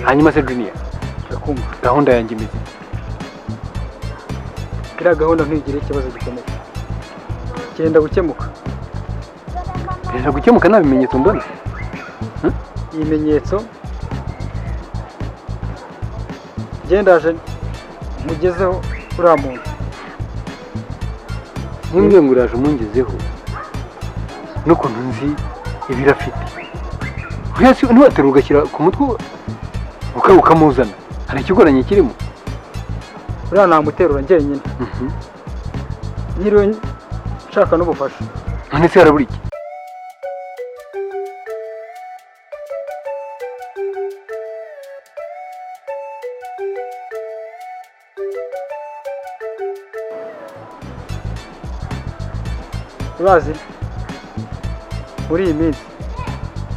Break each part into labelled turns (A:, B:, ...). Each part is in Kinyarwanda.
A: hanyuma se Junior
B: ndakumva
A: gahunda yanjye imeze
B: kira gahunda ntigire ikibazo gikomeye cyenda gukemuka
A: nta bimenyetso mbona
B: ibimenyetso gendaje mugezeho uriya muntu
A: nimwe nguraje umungezeho n'ukuntu nzi ibirafite uretse ntiwaterura ugashyira ku mutwe ukamuzana hari ikigoranye kirimo
B: uriya namuterura njyenyine nyiriwe nshaka n'ubufasha
A: none se harabura iki
B: urazi muri iyi minsi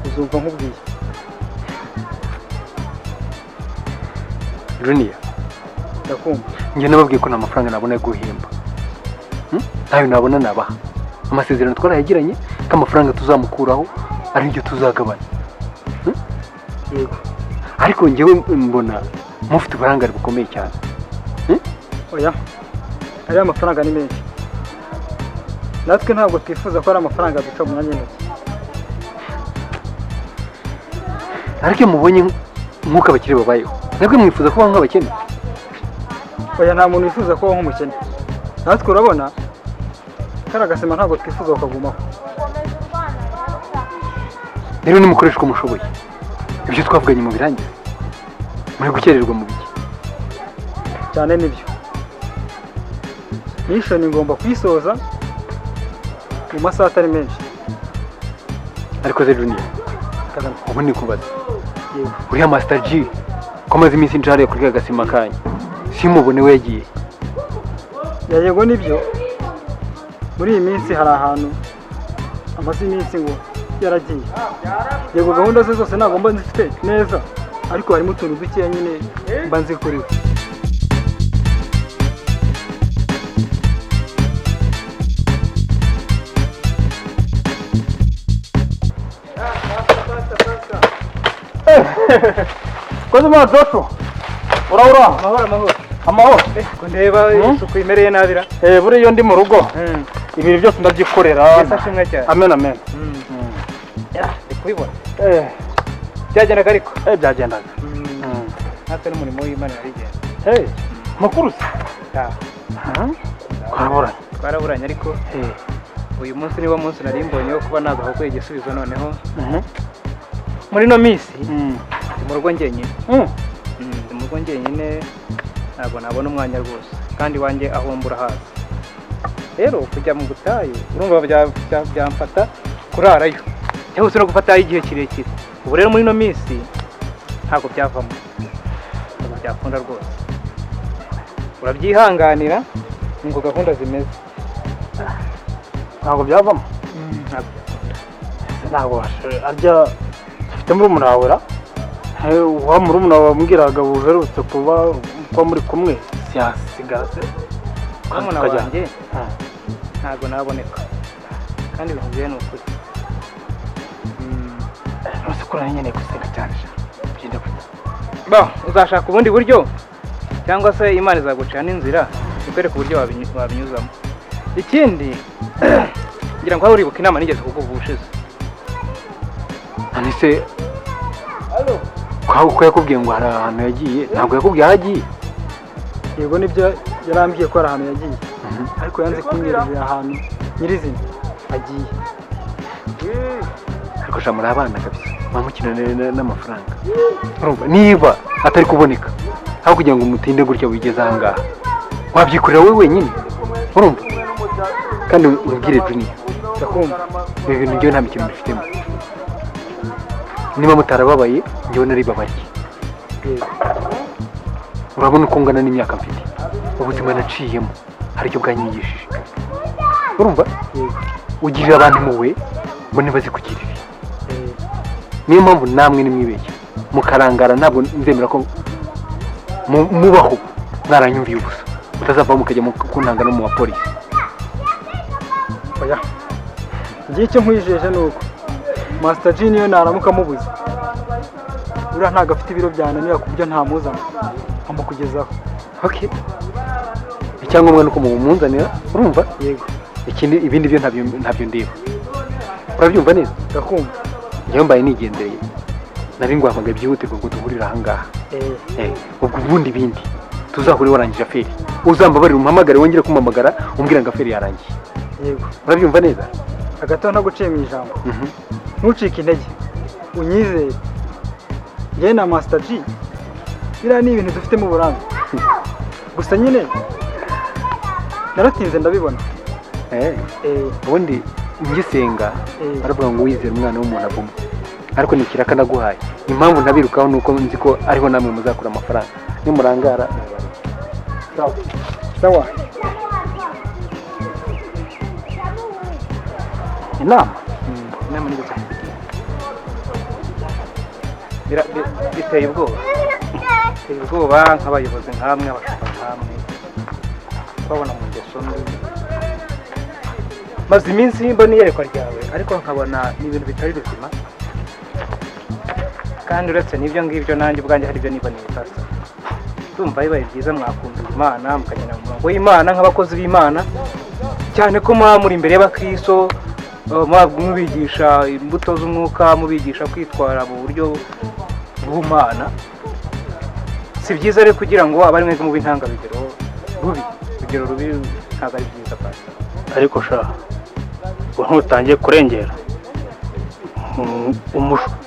B: uzumva nkubwiye
A: Junior
B: ndakumva
A: njye nababwiye ko nta mafaranga nabona yo guhemba ntayo nabona nabaha amasezerano twarayagiranye ko amafaranga tuzamukuraho ari ibyo tuzagabana
B: yego
A: ariko njyewe mbona mufite uburangare bukomeye cyane
B: oya ariya mafaranga ni menshi natwe ntabwo twifuza ko ari amafaranga duca mu myanya y'intoki
A: ariko mubonye nk'uko abakire babayeho nabwo mwifuza kubaho nk'abakene
B: oya nta muntu wifuza kubaho nk'umukene natwe urabona kari agasima ntabwo twifuza kukagumaho
A: rero nimukoresha uko mushoboye ibyo twavuganye mu birangize muri gukererwa mu biki
B: cyane nibyo mishoni ngomba kuyisoza mu masaha atari menshi
A: ariko se Junior ubu ni kubaza uriya Master G ko amaze iminsi njare kuri ka gasima kanya simubone we yagiye
B: yego nibyo muri iyi minsi hari ahantu amaze iminsi ngo yaragiye yego gahunda ze zose ntabwo mba nzifite neza ariko harimo utuntu dukeya nyine mba nzikuriwe
C: koze madoto ura amahoro
B: ko ndeba isuku imereye nabira
C: buriya ndi mu rugo ibintu byose ndabyikorera amen
B: kubibona byagendaga ariko
C: byagendaga
B: natwe n'umurimo w'Imana arigenda
C: makuru se
B: twaraburanye ariko uyu munsi niwo munsi nari mbonye wo kuba nagaho igisubizo noneho muri no minsi ndi mu rugo njyenyine ndi mu rugo njyenyine ntabwo nabona umwanya rwose kandi wanjye ahumbura hasi rero kujya mu butayu urumva byamfata kurarayo cyangwa se no gufatayo igihe kirekire ubu rero muri no minsi ntabwo byavamo ntabwo byakunda rwose urabyihanganira ngo gahunda zimeze
C: ntabwo byavamo ntabwo arya ufite murumuna wawe ra wa murumuna wawe wambwiraga uherutse kuba muri kumwe siyasigase
B: murumuna wanjye ntabwo naboneka kandi ibintu bye ni ukuri
C: nose ko nari nkeneye gusenga cyane byenda
B: uzashaka ubundi buryo cyangwa se Imana izagucira n'inzira ikwereka uburyo wabinyuzamo ikindi ngira ngo uribuka inama nigeze kukuvuga ushize
A: anise ko yakubwiye ngo hari ahantu yagiye ntabwo yakubwiye aho agiye
B: yego nibyo yarambwiye ko hari ahantu yagiye ariko yanze kunyerera ahantu nyirizina agiye
A: ariko shamura abana kabisa bamukina n'amafaranga urumva niba atari kuboneka aho kugira ngo umutinde gutya wigeze aha ngaha wabyikorera wowe wenyine urumva kandi ubwire Junior
B: ndakumva
A: ibi bintu njyewe nta mikino mbifitemo niba mutarababaye njyewe naribabaye urabona uko ngana n'imyaka mfite ubuzima naciyemo hari icyo bwanyigishije urumva ugirira abantu impuhwe ngo ntibazikugirire niyo mpamvu namwe nimwibeshye mukarangara ntabwo nzemera ko mubaho mwaranyumviye ubusa utazavaho mukajya kuntanga no mu bapolisi
B: oya ngiye icyo nkwijeje ni uko Master G niyo naramuka mubuze
C: buriya ntabwo afite ibiro byananira ku buryo ntamuzana amukugezaho.
A: Okay. Icyangombwa nuko mumunzanira urumva?
C: Yego.
A: Ikindi ibindi byo ntabyo ndeba. Urabyumva neza?
C: Ndakumva.
A: Njyewe mbaye nigendereye. Nari ngwamagaye byihutirwa ngo duhurira aha ngaha. Ubwo ubundi bindi tuzahurira warangije aferi. Uzambabarira umpamagare wongere kumpamagara umbwira ngo aferi yarangiye.
C: Yego.
A: Urabyumva neza?
C: Agato ntaguciye mu ijambo. Ntucike intege. Unyizere. Njye na Master G. Biriya ni ibintu dufite mu burambe. Gusa nyine naratinze ndabibona.
A: Ubundi ngisenga baravuga ngo wizere umwana w'umuntu avuma. Ariko ni kiraka naguhaye. Impamvu ntabirukaho nuko nzi ko ariho namwe muzakura amafaranga. Nimurangara.
C: Sawa. Sawa. Inama
B: ni gute? Biteye ubwoba. Biteye ubwoba nk'abayobozi nkamwe abashaka nkamwe. Babona mu ngeso mbi. Maze iminsi mbona iyerekwa ryawe ariko nkabona ni ibintu bitari bizima. Kandi uretse n'ibyo ngibyo nanjye ubwanjye hari ibyo niboneye Pastor. Tumva bibaye byiza mwakumva Imana mukagenda mu murongo w'Imana nk'abakozi b'Imana. Cyane ko muri imbere y'abakristo mubigisha imbuto z'umwuka mubigisha kwitwara mu buryo bw'Imana. Si byiza rero kugira ngo abari mwese mu bintangabigero rubi. Urugero rubi ntabwo ari byiza Pastor.
C: Ariko sha ntutangiye kurengera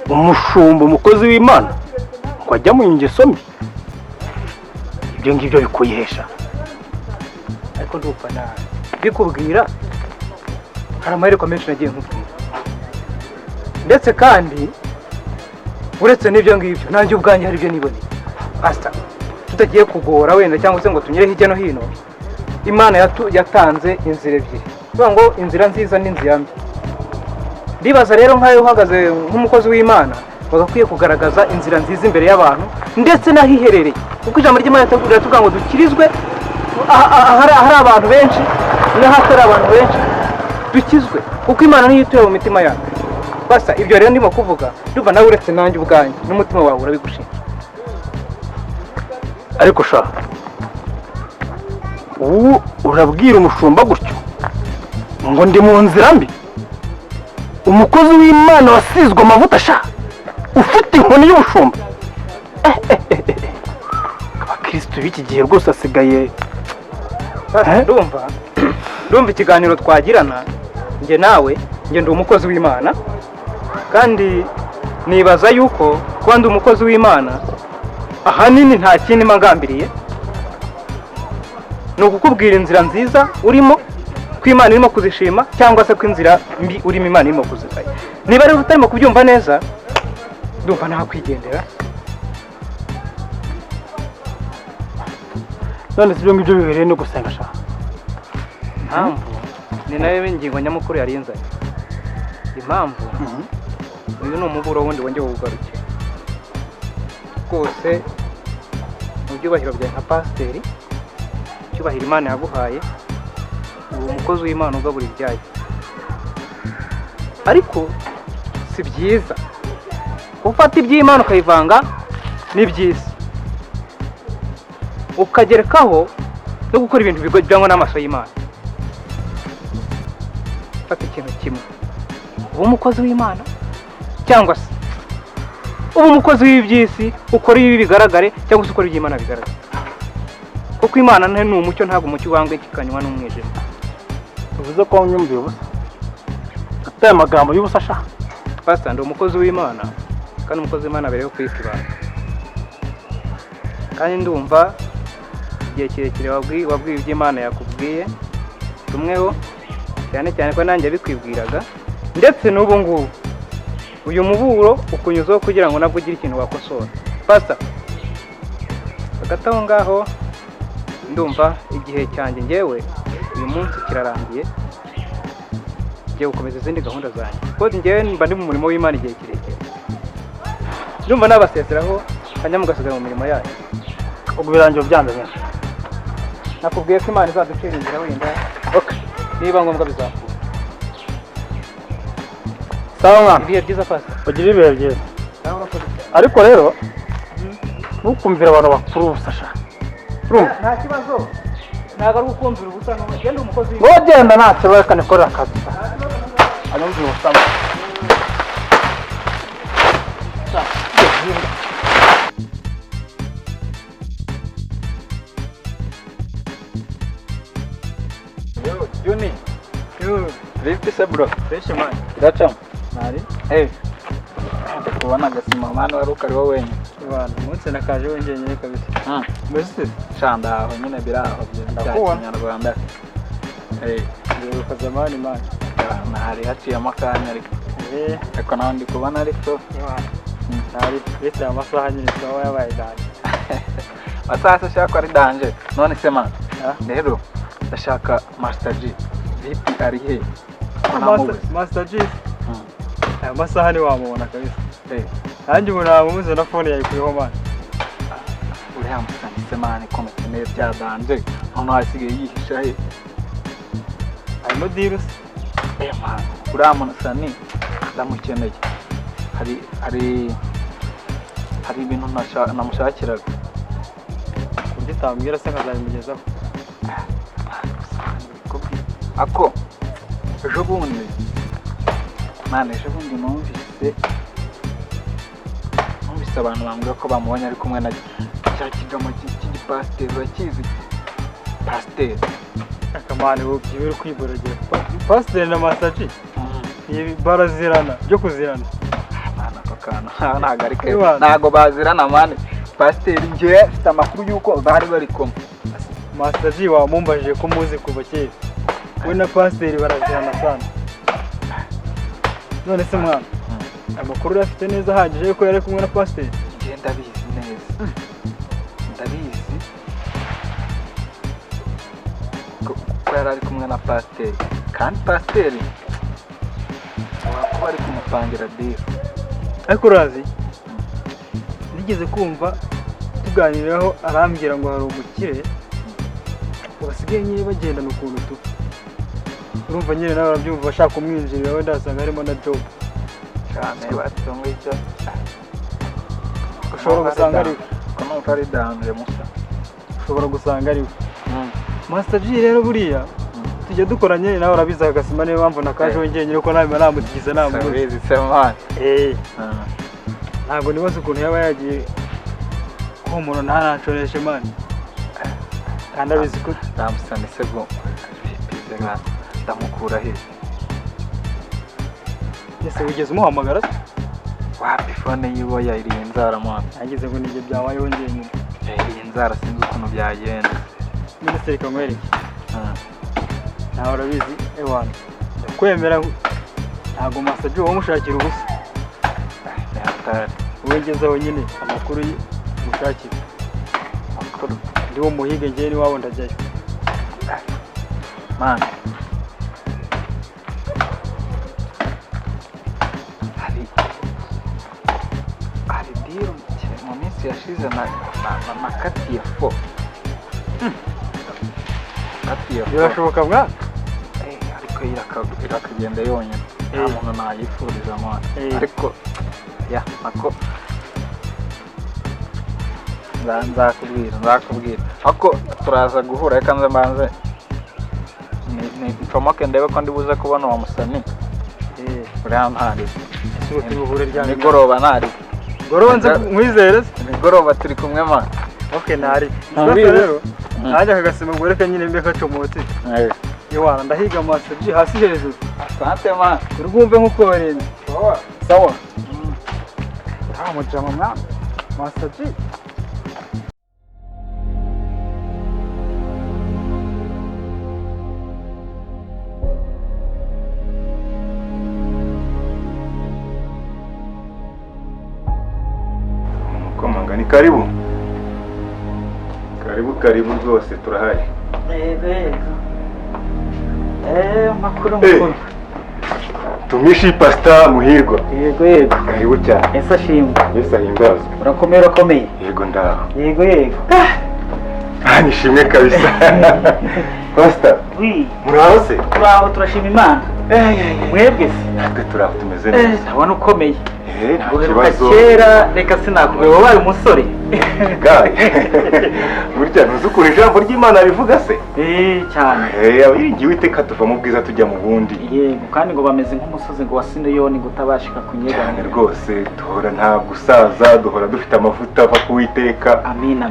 C: umushumba umukozi w'Imana ngo ajya mu ngeso mbi. Ibyo ngibyo bikuyihesha.
B: Ariko ndumva bikubwira hari amahirwe menshi nagiye nkubwira. Ndetse kandi uretse n'ibyo ngibyo nanjye ubwanjye hari ibyo niboneye. Pastor tutagiye kugora wenda cyangwa se ngo tunyere hirya no hino. Imana yatanze inzira ebyiri. Kuvuga ngo inzira nziza n'inzira mbi. Ndibaza rero nkayo uhagaze nk'umukozi w'Imana bagakwiye kugaragaza inzira nziza imbere y'abantu ndetse nahiherereye. Kuko ijambo ry'Imana tuvuga ngo dukirizwe hari abantu benshi n'ahatari abantu benshi dukizwe. Kuko Imana niyo ituye mu mitima yacu. Basa ibyo rero ndimo kuvuga ndumva nawe uretse nanjye ubwanjye n'umutima wawe urabigushinja.
C: Ariko sha urabwira umushumba gutyo ngo ndi mu nzira mbi. Umukozi w'Imana wasizwe amavuta sha ufite inkoni y'ubushumba. Abakristo b'iki gihe rwose asigaye.
B: Ndumva ikiganiro twagirana njye nawe njye ndi umukozi w'Imana kandi nibaza yuko kuba ndi umukozi w'Imana ahanini nta kindi magambiriye ni ukukubwira inzira nziza urimo ko Imana irimo kuzishima cyangwa se ko inzira mbi urimo Imana irimo kuzigaya. Niba rero utarimo kubyumva neza ndumva nta kwigendera.
C: None sibyo ngibyo bibereye no gusenga sha.
B: Impamvu ni nayo ingingo nyamukuru yari inzanye. Impamvu uyu ni umuburo wundi wongeye kugarukira. Rwose mu byubahiro bya nka Pasiteri cyubahiro Imana yaguhaye uwo mukozi w'Imana ugabura ibyaye. Ariko si byiza ufata iby'Imana ukayivanga n'iby'isi ukagerekaho no gukora ibintu bijyanye n'amaso y'Imana. Fata ikintu kimwe uba umukozi w'Imana cyangwa se uba umukozi w'iby'isi ukora ibi bigaragare cyangwa se ukora iby'Imana bigaragare. Kuko Imana ni umucyo ntabwo umucyo wangwe kikanywa n'umwijima.
C: Uvuze ko unyumviye ubusa ateye amagambo y'ubusa sha.
B: Pastor ndi umukozi w'Imana kandi umukozi w'Imana bereho kwitibana. Kandi ndumva igihe kirekire wabwiye iby'Imana yakubwiye tumweho cyane cyane ko nanjye bikwibwiraga ndetse n'ubu ngubu uyu muburo ukunyuzaho kugira ngo nabwo ugire ikintu wakosora. Pastor agataho ngaho ndumva igihe cyanjye ngewe uyu munsi kirarangiye. Ngiye gukomeza izindi gahunda zanjye kuko ngewe mba ndi mu murimo w'Imana igihe kirekire. Ndumva nabasezeraho hanyuma mugasigara mu mirimo yayo.
C: Ubwo birangiye byandanye.
B: Nakubwiye ko Imana izaducira inzira wenda. Okay. Niba ngombwa bizakura.
C: Sawa mwana.
B: Ibihe byiza Pastor.
C: Bagira ibihe byiza.
B: Sawa urakoze.
C: Ariko rero ntukumvira abantu bakuru ubusasha
B: nta kibazo ntabwo ari ukumvira ubusa n'ugenda umukozi
C: wogenda nta kibazo reka nikorera akazi anumvira ubusama
A: Juni, vipi se bro?
C: fresh man
A: Iracamo?
C: nari
A: Kubona agasima mwana wari ukari wowe wenyine.
C: abantu umunsi nakaje wenyenyine kabisa mbese
A: Shanda aho nyine biraho
C: Ndakubona.
A: Nyarwanda.
C: biruka zamani man
A: Hari haciye amakanya ariko nawe ndi kubona ariko
C: nari bita amasaha nyine sawa yabaye danje
A: Masasa shaka ari danje. None se man. Rero ndashaka Master G. Vipi ari he?
C: Master G aya masaha ni wamubona kabisa nanjye ubu namubuze na phone yayikuyeho man
A: uriya musani se man ko mukeneye bya danje. None hasigaye yihisha he?
C: harimo dirus
A: Man, uriya musani ndamukeneye. Hari ibintu namushakiraga.
C: kurya utambwira se nkazabimugezaho
A: Ako ejo bundi numvise abantu bambwira ko bamubonye ari kumwe na cya kigamo cy'igipasiteri urakizi pasiteri
C: akamane ubyiwe uri kwiborogera pasiteri na Master G ibi barazirana byo kuzirana
A: Mana ako kana ntago ari keza ntago bazirana mane pasiteri njye mfite amakuru y'uko bari bari kumwe
C: Master G wamumbajije ko muzi kuva kera we na pasiteri barazirana sana none se mwana amakuru afite neza ahagije yuko yari kumwe na pasiteri
A: njye ndabizi neza ndabizi ko yari ari kumwe na pasiteri kandi pasiteri kuba ari kumupangira diro
C: ariko urazi nigeze kumva tuganiraho arambwira ngo hari umukire basigaye nyine bagendana ukuntu tu urumva nyine nawe urabyumva bashaka kumwinjirira wenda wasanga harimo na job
A: cyane batunga icyo
C: ushobora gusanga ari
A: ko numva ari danje musa
C: ushobora gusanga ari Master G rero buriya tujya dukora nyine nawe urabizi agasima niyo mpamvu nakaje wenyenyine ko nawe namugize
A: sabizi semana
C: ntabwo nibaza ukuntu yaba yagiye ko umuntu ntanacoreshe mani kandi abizi ko
A: ndamusane sego bipize nka ndamukura he
C: ese wigeze umuhamagara
A: wapi phone yiwe yayiriye inzara mwana
C: yagize ngo nibyo byabayeho njyenyine
A: yayiriye inzara sinzi ukuntu byagenda
C: Minisitiri Kamwereke nawe urabizi ewana kwemera ntabwo Master G wamushakira ubusa wegezeho nyine amakuru mushakira
A: amakuru
C: ndiwo muhige njyewe niwabo ndajyayo
A: man hari diro mu minsi yashize na katiye fo
C: birashoboka mwana
A: ariko irakagenda yonyine nta muntu nayifuriza mwana ariko nako nzakubwira ako turaza guhura reka nze mbanze ncomoke ndebe ko ndibuze kubona uwo musani uriya ntari nimigoroba ntari
C: goroba nze mwizere
A: nimigoroba turi kumwe mana
C: ntari rero najya akagasima ngo reka nyine mbe kacomotse iwana ndahiga Master G hasi hejuru
A: asante man
C: urwumve nkuko warenze sawa mujama mwana Master G
D: Komangani karibu rwose turahari
C: makuru
D: tumishi pastor muhirwa
C: yego
D: karibu cyane
C: ese ashimwe
D: Yesu ahimbaza
C: urakomeye
D: yego ndaho
C: yego
D: nishimwe kabisa pastor muraho se
C: turaho turashima Imana mwebwe se
D: natwe turaho tumeze neza
C: abona ukomeye guheruka kera reka sinakubwira wabaye umusore
D: burya ntuzi ukuntu ijambo ry'Imana rivuga se
C: cyane
D: abiringiye Uwiteka tuva mu bwiza tujya mu bundi
C: yego kandi ngo bameze nk'umusozi ngo wa Sineyoni ngo utabashika kunyegana
D: rwose duhora nta gusaza duhora dufite amavuta ava ku Uwiteka
C: amina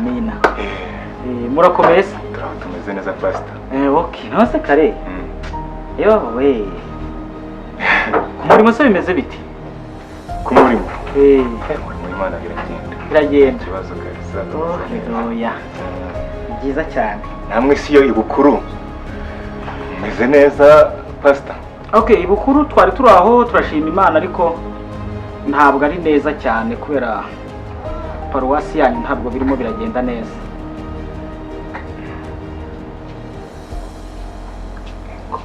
C: murakomeye se
D: tumeze neza pastor
C: okay nose kare we ku murimo se bimeze biti
D: ku murimo
C: umurimo
D: w'Imana biragenda
C: ikibazo kabisa haleluya byiza cyane
D: namwe si yo ibukuru meze neza pastor
C: okay ibukuru twari turi aho turashima Imana ariko ntabwo ari neza cyane kubera paruwasi yanyu ntabwo birimo biragenda neza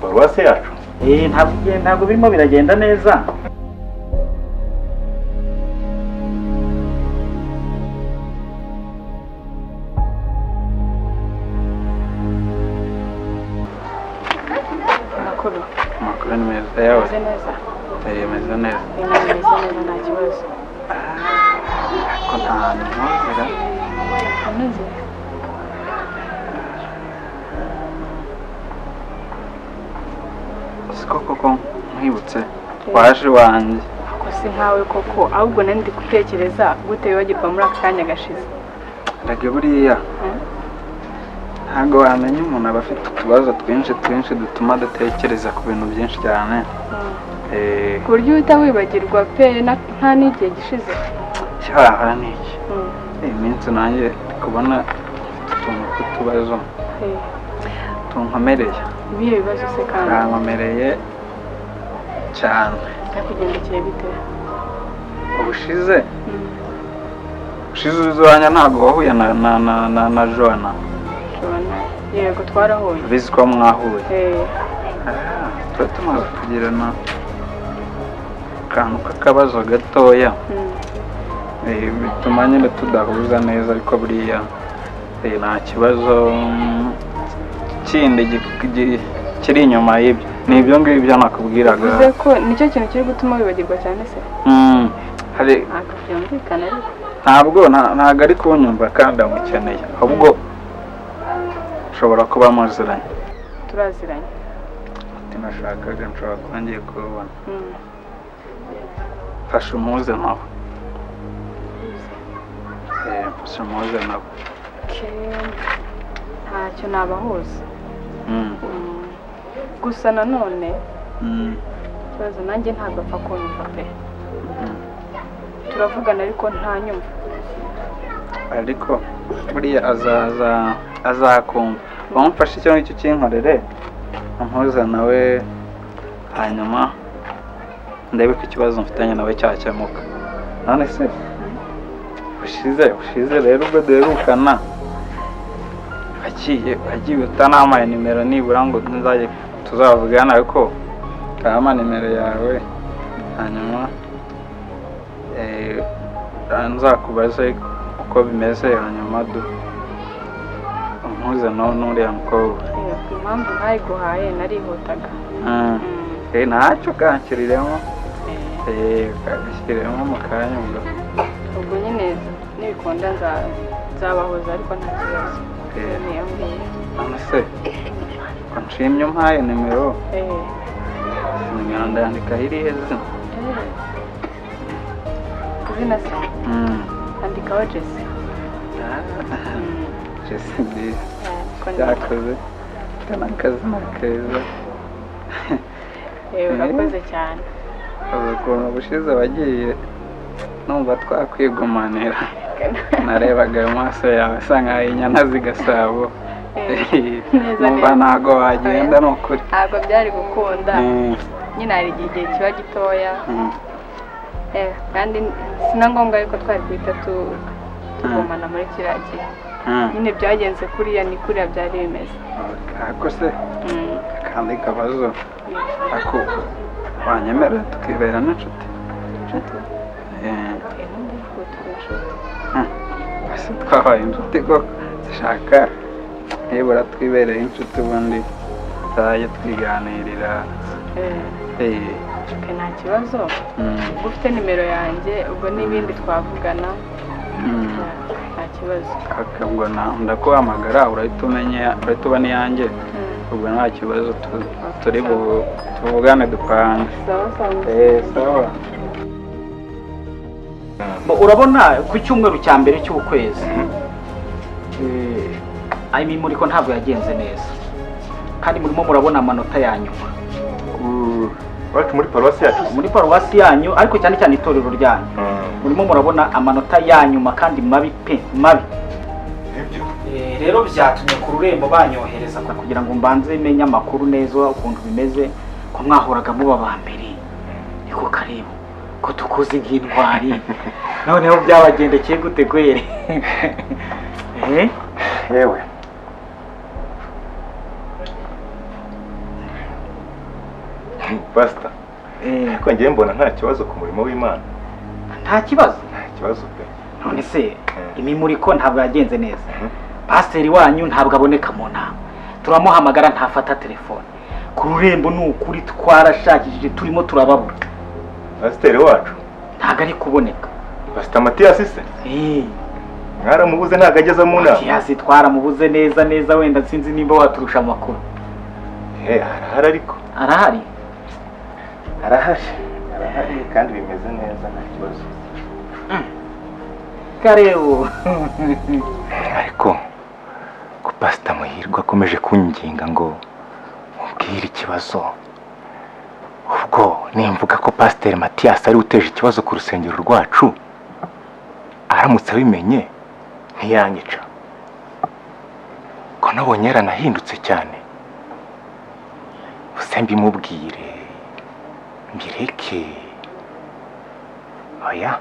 D: paruwasi yacu
C: ntabwo birimo biragenda neza
B: amakuru ni meza yawe meze neza nta kibazo ko nta hantu mpuzira siko koko nkwibutse waje wanjye
E: ko si nkawe koko ahubwo nari ndi gutekereza gute wibagirwa muri aka kanya gashize
B: rege buriya ntabwo wamenya umuntu aba afite utubazo twinshi dutuma adatekereza ku bintu byinshi cyane
E: ku buryo uhita wibagirwa pe nta n'igihe gishize
B: cyahara n'iki iyi minsi nanjye kubona utuntu tw'utubazo tunkomereye
E: ibihe bibazo se kandi
B: yankomereye cyane
E: byakugendekeye bite
B: ubushize uzanya ntabwo wahuye na Joana
E: yego twarahuye
B: bizi ko mwahuye tuba tumaze kugirana akantu k'akabazo gatoya bituma nyine tudahuza neza ariko buriya nta kibazo kindi kiri inyuma y'ibyo ni ibyo ngibyo nakubwiraga
E: bivuze ko nicyo kintu kiri gutuma wibagirwa cyane se ntabwo byumvikana ariko
B: ntabwo ari kunyumva kandi amukeneye ahubwo ushobora kuba muziranye
E: turaziranye
B: nashakaga nshobora kuba ngiye kubona fasha umuze nawe
E: ntacyo nabahuza gusa nanone ikibazo nanjye ntabwo apfa kunyumva pe turavugana ariko ntanyumva
B: ariko buriya azakumva wamufashe icyo ngicyo kinkorere ampuza nawe hanyuma ndebe ko ikibazo mfitanye nawe cyakemuka none se ushize rero ubwo duherukana wagiye utanampaye nimero nibura ngo tuzavugana ariko utampa nimero yawe hanyuma nzakubaze uko bimeze hanyuma umpuze n'uriya mukobwa
E: impamvu ntayiguhaye narihutaga
B: ntacyo kanshyiriremo kagashyiremo mu kanya
E: ubwo nyine nibikunda nzabahuza ariko nta kibazo
B: none se ko nshimye umpaye nimero ndayandikaho irihe zina
E: izina se andikaho Jesse
B: Jesse nziza byakoze mfite n'akazina keza
E: urakoze cyane
B: ukuntu ubushize wagiye numva twakwigumanira narebaga ayo maso yawe asa nkaho inyana z'igasabo numva ntago wagenda ni ukuri
E: ntabwo byari gukunda nyine hari igihe kiba gitoya kandi si na ngombwa yuko twari guhita tugumana muri kiriya gihe nyine byagenze kuriya ni kuriya byari bimeze
B: ariko se akandi kabazo ako wanyemerera tukibera n'inshuti ese twabaye inshuti koko dushaka nibura twibereye inshuti ubundi tuzajya twiganirira
E: nta kibazo ubwo ufite nimero yanjye ubwo n'ibindi twavugana nta kibazo
C: ubwo ndakuhamagara urahita ubona iyanjye ubwo nta kibazo turi tuvugane dupange. Sawa.
B: urabona ku cyumweru cya mbere cy'ukwezi imimuriko ntabwo yagenze neza kandi murimo murabona amanota ya nyuma
D: wacu muri paruwasi yacu,
B: muri paruwasi yanyu ariko cyane cyane itorero ryanyu murimo murabona amanota ya nyuma kandi mabi pe mabi. Rero byatumye ku rurembo banyohereza kugira ngo mbanze menye amakuru neza ukuntu bimeze ko mwahoraga muba ba mbere niko karibu ko tukuzi nk'intwari noneho byabagendekeye gute gwere?
D: yewe Pastor, ariko ngiye mbona nta kibazo ku murimo w'Imana.
B: Nta kibazo?
D: Nta kibazo pe.
B: None se imimuriko ntabwo yagenze neza, pasiteri wanyu ntabwo aboneka mu nama, turamuhamagara ntafata telefone, ku rurembo ni ukuri twarashakishije turimo turababura.
D: Pasiteri wacu
B: ntabwo ari kuboneka.
D: Pastor Mathias se? Mwaramubuze ntabwo ageze mu nama?
B: Mathias twaramubuze neza wenda sinzi nimba waturusha amakuru.
D: Arahari ariko.
B: Arahari?
D: Arahari kandi bimeze neza nta kibazo.
B: Karebo.
D: Ariko ko Pastor Muhirwa akomeje kunginga ngo umbwire ikibazo. Ubwo nimvuga ko Pasiteri Mathias ari uteje ikibazo ku rusengero rwacu, aramutse abimenye ntiyanyica. Ko nabonye yaranahindutse cyane. Use mbimubwire mbireke? Oya,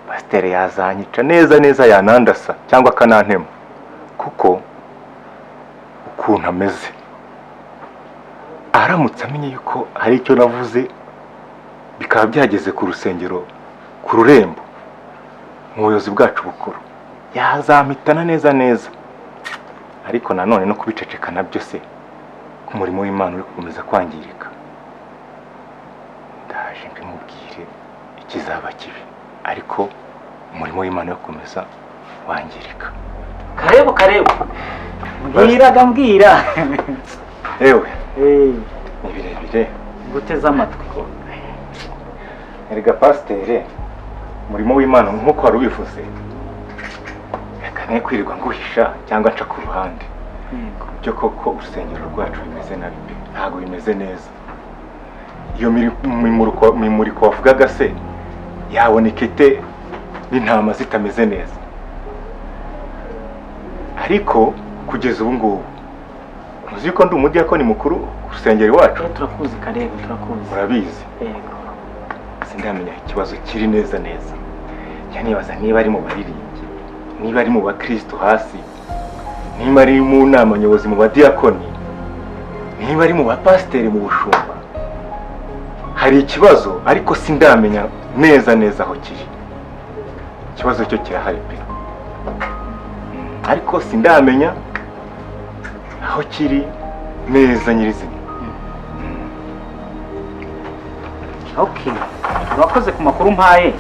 D: Pasiteri yazanyica neza yanandasa cyangwa akanantema kuko ukuntu ameze. Aramutse amenye yuko hari icyo navuze bikaba byageze ku rusengero ku rurembo mu buyobozi bwacu bukuru, yazampitana neza. Ariko nanone no kubiceceka nabyo se ku murimo w'Imana uri gukomeza kwangirika. Ndaje mbimubwire ikizaba kibi, ariko umurimo w'Imana ukomeza wangirika.
B: Karebo mbwira
D: Ewe ni birebire
B: guteza amatwi.
D: Erega Pasiteri, umurimo w'Imana nk'uko wari ubivuze, reka ne kwirirwa nguhisha cyangwa nca ku ruhande. Byo koko urusengero rwacu bimeze nabi pe, ntabwo bimeze neza. Iyo mimuriko wavugaga se yaboneka ite n'intama zitameze neza? Ariko kugeza ubu ngubu muzi ko ndi umudiyakoni mukuru ku rusengero iwacu.
B: Turakuzi Karebo, turakuzi.
D: Urabizi?
B: Yego.
D: Sindamenya ikibazo kiri neza. Nibaza niba ari mu baririmbyi, niba ari mu bakristo hasi, niba ari mu nama nyobozi mu badiyakoni, niba ari mu bapasiteri mu bushumba. Hari ikibazo ariko sindamenya neza aho kiri. Ikibazo cyo kirahari pe, ariko sindamenya aho kiri neza nyirizina.
B: Okay, urakoze ku makuru mpaye.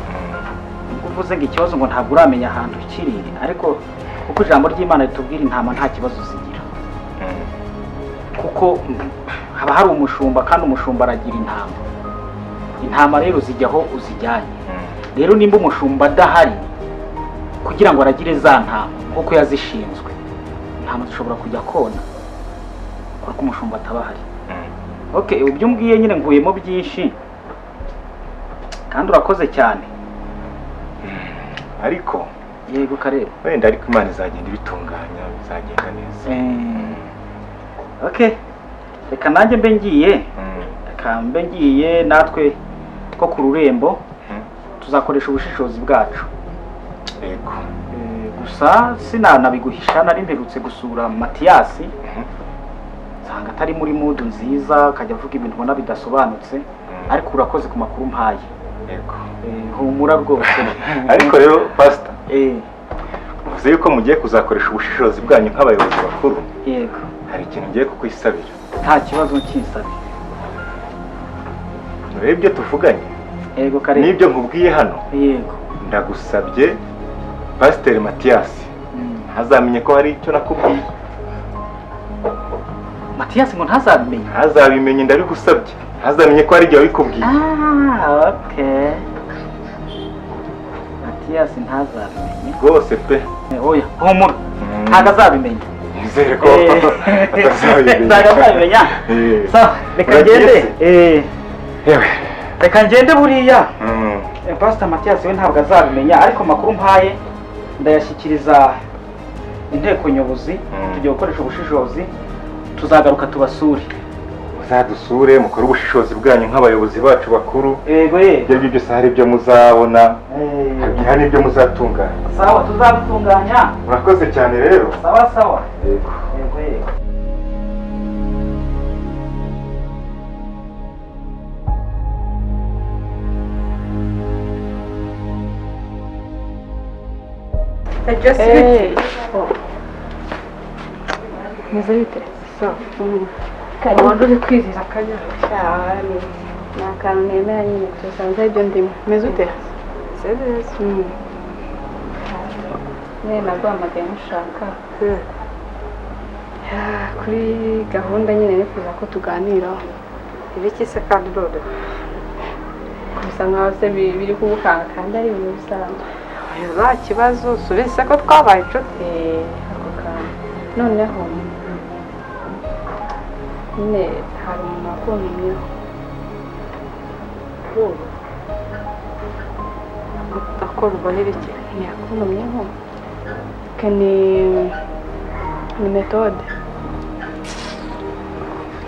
B: Uvuze ngo ikibazo ngo ntabwo uramenya ahantu kiri, ariko kuko ijambo ry'Imana ritubwira intama nta kibazo zigira. Kuko haba hari umushumba kandi umushumba aragira intama. Intama rero zijyaho uzijyanye. Rero nimba umushumba adahari kugira ngo aragire za ntama nk'uko yazishinzwe, intama zishobora kujya kona kuko umushumba atabahari. Okay, ibyo umbwiye nyine nguyemo byinshi kandi urakoze cyane.
D: Ariko
B: yego Karebo,
D: wenda ariko Imana izagenda ibitunganya, bizagenda neza.
B: Okay, reka nanjye mbe ngiye natwe ko ku rurembo tuzakoresha ubushishozi bwacu.
D: Yego.
B: Gusa sinanabiguhisha, nari mperutse gusura Mathias, nsanga atari muri mood nziza, akajya avuga ibintu ubona bidasobanutse, ariko urakoze ku makuru mpaye.
D: Yego.
B: Humura rwose.
D: Ariko rero Pastor, uvuze yuko mugiye kuzakoresha ubushishozi bwanyu nk'abayobozi bakuru.
B: Yego.
D: Hari ikintu ngiye kukwisabira.
B: Nta kibazo cyisabira.
D: urebe ibyo tuvuganye
C: yego kare
D: n'ibyo nkubwiye hano
C: yego
D: ndagusabye Pasiteri Matiyasi ntazamenye ko hari icyo nakubwiye.
C: Matiyasi ngo ntazabimenye
D: ntazabimenye ndabigusabye ntazamenye ko hari igihe wabikubwiye.
C: Okay Matiyasi ntazabimenye
D: rwose pe
C: oya humura ntago azabimenya
D: nizere ko atazabimenya
C: ntago azabimenya sawa reka ngende
D: yewe
C: reka ngende buriya Pastor Matiyasi we ntabwo azabimenya ariko makuru mpaye ndayashyikiriza inteko nyobozi tugiye gukoresha ubushishozi tuzagaruka tubasure
D: muzadusure mukore ubushishozi bwanyu nk'abayobozi bacu bakuru.
C: yego
D: ibyo byose hari ibyo muzabona hari n'ibyo muzatunganya.
C: sawa tuzabitunganya
D: murakoze cyane rero.
C: sawa sawa
D: yego
C: yego
E: meze bite
F: Wanda uri kwirira akanya
E: ni akantu nemera nyine tusanze ibyo ndimo meze ute nyine naguhamagaye mushaka kuri gahunda nyine nifuza ko tuganiraho
F: ibiki se kandi none
E: bisa nkaho se biri kubukanga kandi ari ibintu bisanzwe
F: nta kibazo subize ko twabaye inshuti
E: ako kantu noneho nyine hari umuntu wakuntumyeho
F: akumva n'ibiki
E: ntiyakuntumyeho ni metode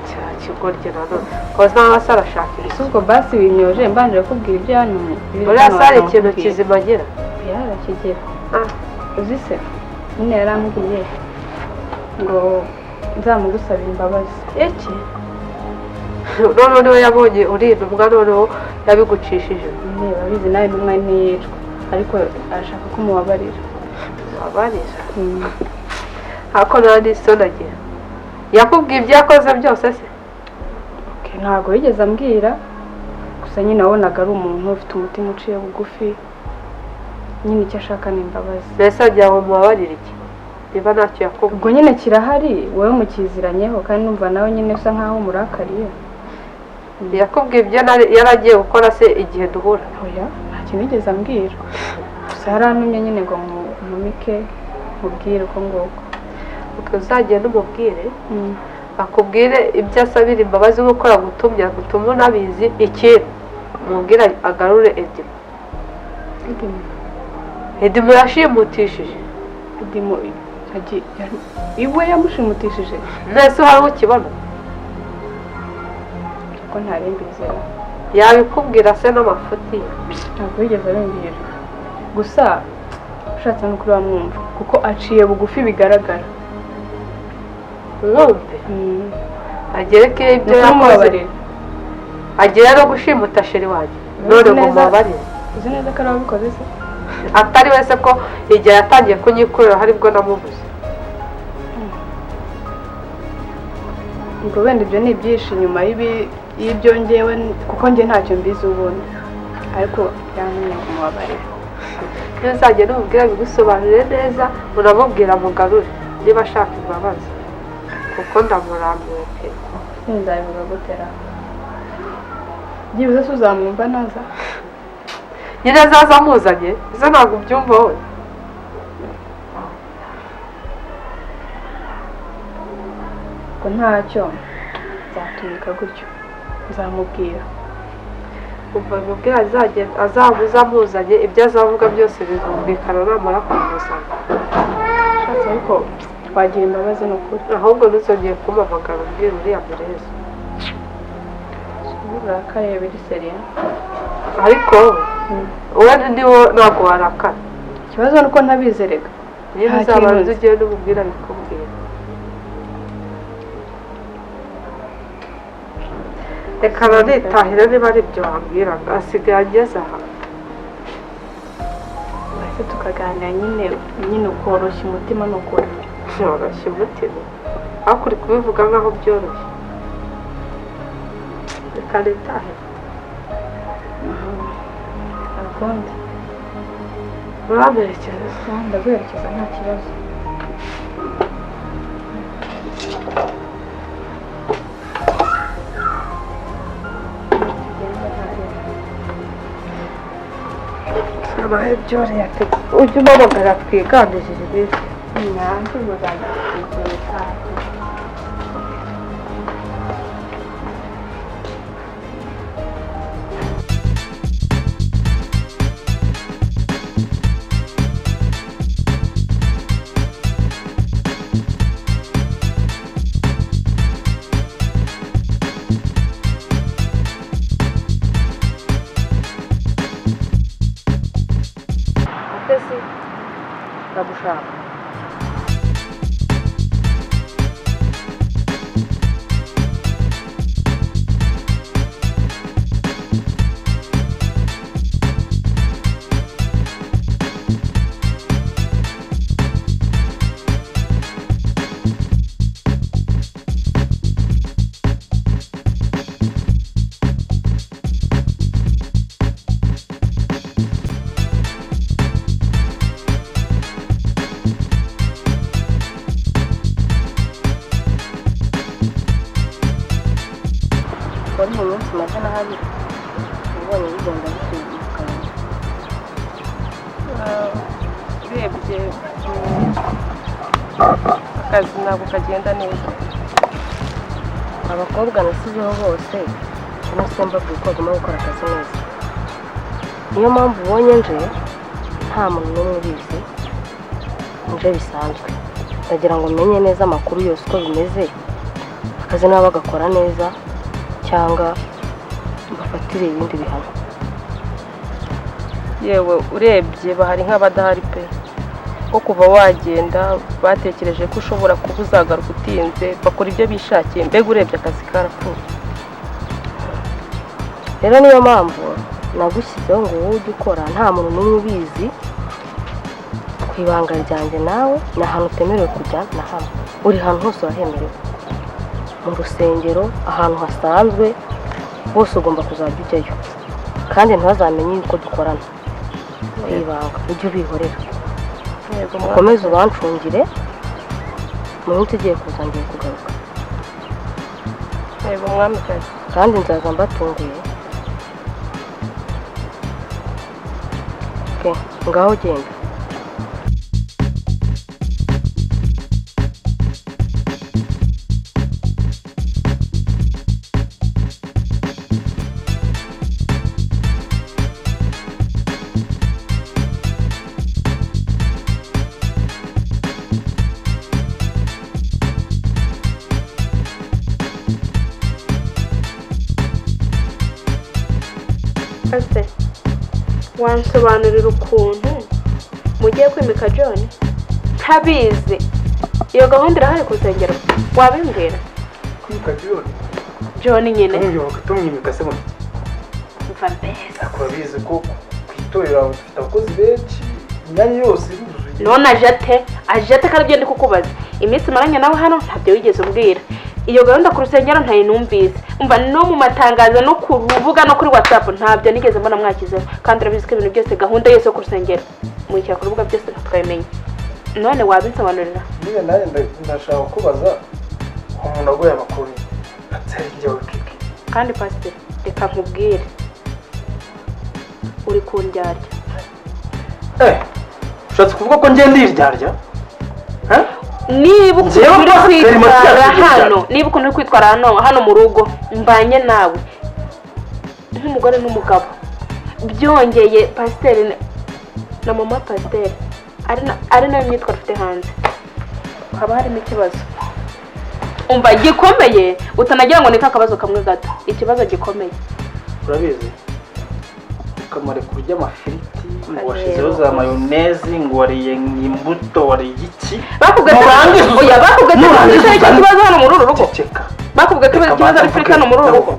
F: cya kigoryi nanone koza nkaho se arashakira
E: ese ubwo basi binyoje mbanje kukubwira ibyo yantumye
F: uriya se hari ikintu kizima agira
E: yarakigira uzi se nyine yarambwiye ngo nzamugusabira imbabazi
F: iki noneho niwe yabonye urintumwa noneho yabigucishije
E: babizi nawe n'umwe ntiyicwa ariko arashaka ko mubabarira
F: mubabarira ariko nta n'isoni agira yakubwiye ibyo yakoze byose se
E: ntabwo yigeze ambwira gusa nyine wabonaga ari umuntu ufite umutima uciye bugufi nyine icyo ashaka ni imbabazi
F: mbese agira ngo mubabarire iki niba ntacyo yakubwiye
E: ubwo nyine kirahari wowe mukiziranyeho kandi numva nawe nyine usa nkaho umurakariye
F: yakubwiye ibyo yari agiye gukora se igihe duhura
E: oya nta kintu yigeze ambwira gusa yarantumye nyine ngo nkumike mubwire uko nguko
F: uzagenda umubwire akubwire ibyo asabira imbabazi nk'uko yagutumye agutuma unabizi ikindi umubwire agarure Edimu yashimutishije
E: iwe yamushimutishije
F: mbese uhari ukibona
E: ko ntarembe inzira
F: yabikubwira se n'amafuti
E: ntabwo yigeze abimbwira gusa ushatse no kuri wamwumva kuko aciye bugufi bigaragara
F: mwumve agere ko ibyo yakoze agera no gushimuta sheri wanjye none ngo mubabarire
E: uzi neza ko ari wabikoze se
F: atari wese ko igihe yatangiye kunyikorera haribwo namubuze
E: ubwo wenda ibyo ni ibyinshi nyuma y'ibyo ngewe kuko njye ntacyo mbizi ubundi ariko yantumye ngo mubabarire
F: iyo uzagenda umubwira bigusobanurire neza unamubwira mugarure niba ashaka imbabazi kuko ndamurambiwe pe
E: nzabivuga gutera byibuze se uzamwumva naza
F: nyine azaza amuzanye izo ntabwo ubyumva wowe
E: ngo ntacyo nzatumika gutyo nzamubwira
F: umva mubwira azamuza amuzanye ibyo azavuga byose bizumvikana namara kumuzana
E: ushatse ariko twagira imbabazi ni ukuri
F: ahubwo ntuzongeye kumamagara umbwira uriya murezi
E: uburakariye biri seriye
F: ariko wowe niwo ntabwo warakara
E: ikibazo ni uko ntabizerega
F: niba uzabanza ugiye n'umubwira bikubwira reka nanitahira niba ari ibyo wambwiraga asigaye ageze aha
E: ese tukaganira nyine ukoroshya umutima ni ukuri
F: byoroshye umutima ariko uri kubivuga nk'aho byoroshye reka nitahira
E: kundi
F: uramerekeza
E: ndaguherekeza nta kibazo.
F: abaye byoroheye ujye umamagara twiganirire ibiri
E: Nanjye muzajya kugira
F: ese ndagushaka wari mu minsi maze n'ahabiri ubonye bigenda bitandukanye
E: urebye akazi ntabwo kagenda neza.
F: abakobwa nasizeho bose nose mbabwiye ko bagomba gukora akazi neza niyo mpamvu ubonye nje nta muntu n'umwe ubizi nje bisanzwe ndagira ngo menye neza amakuru yose uko bimeze akazi nabo bagakora neza cyangwa bafatire ibindi bihano.
E: Yewe urebye bahari nk'abadahari pe ko kuva wagenda batekereje ko ushobora kuba uzagaruka utinze bakora ibyo bishakiye mbega urebye akazi karapfuye.
F: rero niyo mpamvu nagushyizeho ngo wowe ujye ukora nta muntu n'umwe ubizi ku ibanga ryanjye nawe ni ahantu utemerewe kujya na hamwe buri hantu hose urahemerewe mu rusengero ahantu hasanzwe bose ugomba kuzajya ujyayo kandi ntibazamenye yuko dukorana ku ibanga ujye ubihorera ukomeze ubancungire mu minsi igiye kuza ngiye kugaruka.
E: Yego mwamikazi
F: kandi nzaza mbatunguye. ngaho genda.
E: ase wansobanurira ukuntu mugiye kwimika John ntabizi iyo gahunda irahari ku rusengero wabimbwira
A: kwimika
E: John nyine
A: tumwimika se muti
E: mva mbese
A: akwabize ko kwitorera ufite abakozi benshi imyanya yose iruzuye
E: none ajete kandi ibyo ndi kukubaza iminsi maranye nawe hano ntabyo wigeze umbwira iyo gahunda ku rusengero ntayinumvise umva no mu matangazo no ku rubuga no kuri WhatsApp ntabyo nigeze mbona mwakizeho kandi urabizi ko ibintu byose gahunda yose ku rusengero mwishyira ku rubuga byose twamenye none wabinsobanurira
A: niyo nawe ndashaka kubaza umuntu agoye amakuru atari njyewe kiki
E: kandi pasiteri reka nkubwire uri kundyarya
A: ushatse kuvuga ko njye ndiryarya
E: niba ukuntu uri kwitwara hano mu rugo mbanye nawe nk'umugore n'umugabo byongeye pasiteri na mama pasiteri ari nayo myitwaro ufite hanze haba harimo ikibazo umva gikomeye utanagira ngo ni akabazo kamwe gato ikibazo gikomeye
C: urabizi ukamare kurya amafiriti ngo washizeho za mayonezi ngo wariye imbuto wariye iki
E: bakubwiye ko ikibazo hano muri uru rugo bakubwiye ko ikibazo ari kuri hano muri uru rugo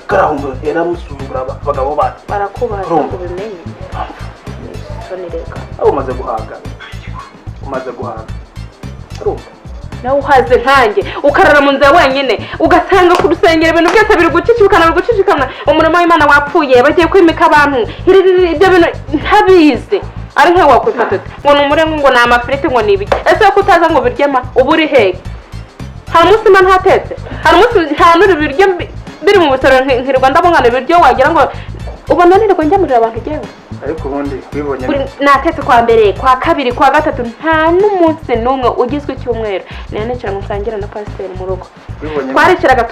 C: karahumura yaramusuzugura abagabo bana
E: barakubaha ngo bimenye
C: umaze guhaga urumva
E: nawe uhaze nkanjye ukarara mu nzira wenyine ugasanga ku rusengero ibintu byose biri gucicikana umurimo w'Imana wapfuye bagiye kwimika abantu ibyo bintu ntabizi ari nkawe wakwifata ngo ni umurengo ngo ni amafiriti ngo ni ibiki ese ko utaza ngo biryema uba uri hehe hari umunsi mba ntatetse hari umunsi nta n'uri biryo biri mu busoro nkirirwa ndabungana ibiryo wagira ngo ubona nirirwa njyamurira abantu igewe
C: ariko ubundi wibonye
E: natetse kwa mbere kwa kabiri kwa gatatu nta n'umunsi n'umwe ugizwe icyumweru niyo nicara musangira na pasiteri mu rugo twaricaraga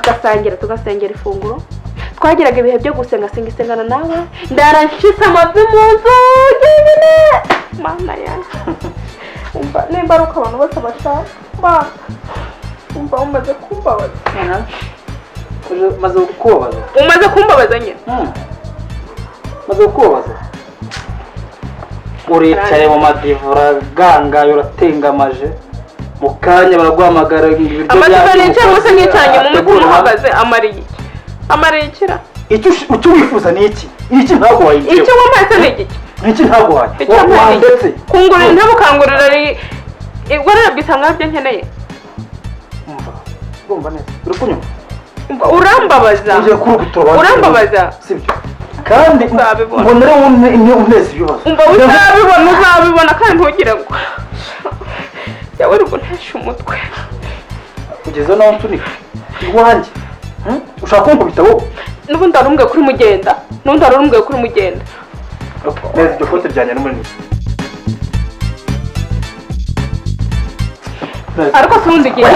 E: tugasengera ifunguro twagiraga ibihe byo isengana nawe ndaranshisa amavi mu nzu yenyine mana yanjye nimba ari uko abantu bose bashaka umva umaze kumbabaza umaze kumbabaza nyine
B: maze kubabaza uricaye mu madiva uragangaye uratengamaje mu kanya baraguhamagara ibiryo
E: amadiva nicaye munsi nkicanye mu mutima uhagaze amariye ikira
B: icyo wifuza ni iki ntabwo wayigiye
E: icyo wumvise ni igiki
B: iki ntabwo wandetse
E: kungurira intebe ukangurira igorora bwisanga ibyo nkeneye
B: urumva neza uri kunyuma
E: urambabaza
B: sibyo kandi mbonera uneza ibibazo
E: umva uzabibona kandi ntugire ngo yawe uri guntesha umutwe
B: kugeza naho nsunika iwanjye ushaka kunkubita wowe
E: n'ubundi warumbwiye kuri mugenda
B: neza iryo kote ryanjye n'umunini
E: ariko si ubundi igihe